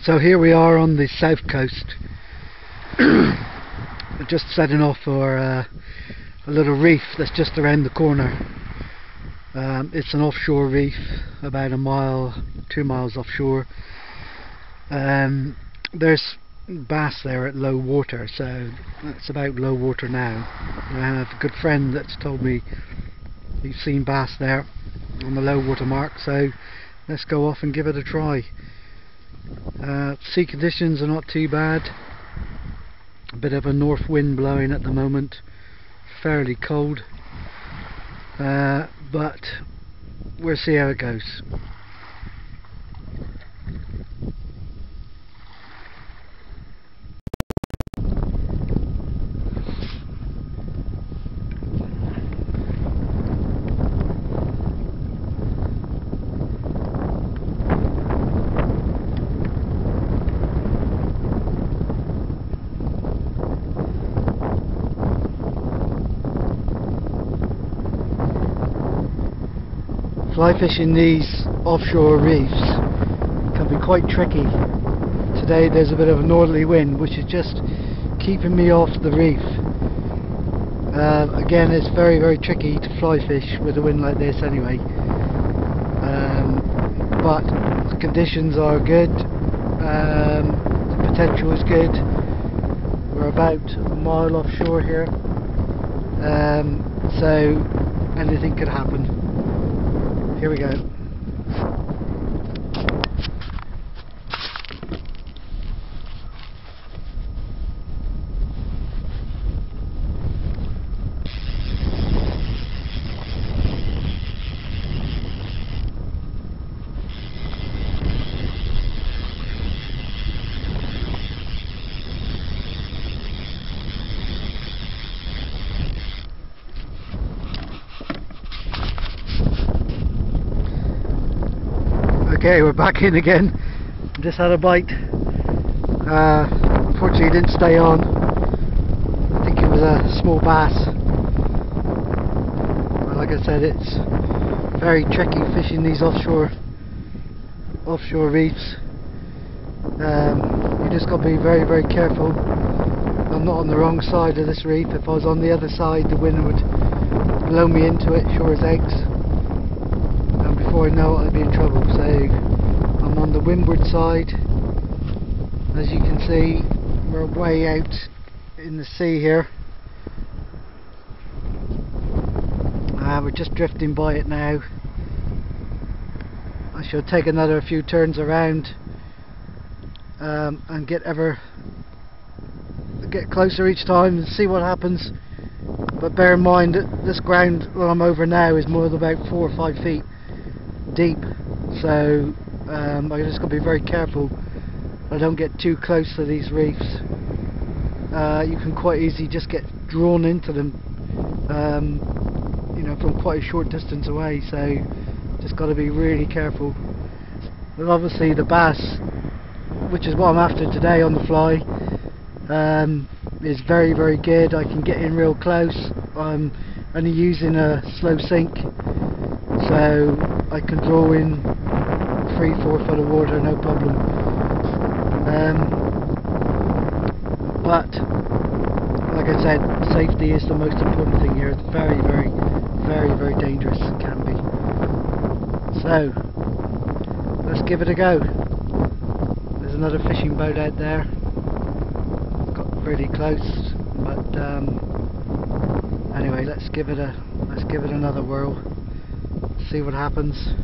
So here we are on the south coast, just setting off for a little reef that's just around the corner. It's an offshore reef, about 2 miles offshore. There's bass there at low water, so it's about low water now. I have a good friend that's told me he's seen bass there on the low water mark, so let's go off and give it a try. Sea conditions are not too bad. A bit of a north wind blowing at the moment, fairly cold, but we'll see how it goes. Fly fishing these offshore reefs can be quite tricky. Today there's a bit of a northerly wind which is just keeping me off the reef. Again, it's very tricky to fly fish with a wind like this anyway, but the conditions are good, the potential is good. We're about a mile offshore here, so anything could happen. Here we go. Okay, we're back in again. Just had a bite. Unfortunately it didn't stay on. I think it was a small bass. But like I said, it's very tricky fishing these offshore reefs. You just got to be very careful. I'm not on the wrong side of this reef. If I was on the other side, the wind would blow me into it, sure as eggs. Before I know it, I'd be in trouble. So I'm on the windward side. As you can see, we're way out in the sea here. We're just drifting by it now. I shall take another few turns around and get closer each time and see what happens. But bear in mind that this ground that I'm over now is more than about 4 or 5 feet deep, so I just got to be very careful I don't get too close to these reefs. You can quite easily just get drawn into them, you know, from quite a short distance away, so just got to be really careful. But obviously the bass, which is what I'm after today on the fly, is very good. I can get in real close. I'm only using a slow sink, so I can draw in 3-4 foot of water, no problem. But like I said, safety is the most important thing here. It's very dangerous, it can be. So let's give it a go. There's another fishing boat out there. Got pretty close, but anyway, let's give it another whirl. See what happens.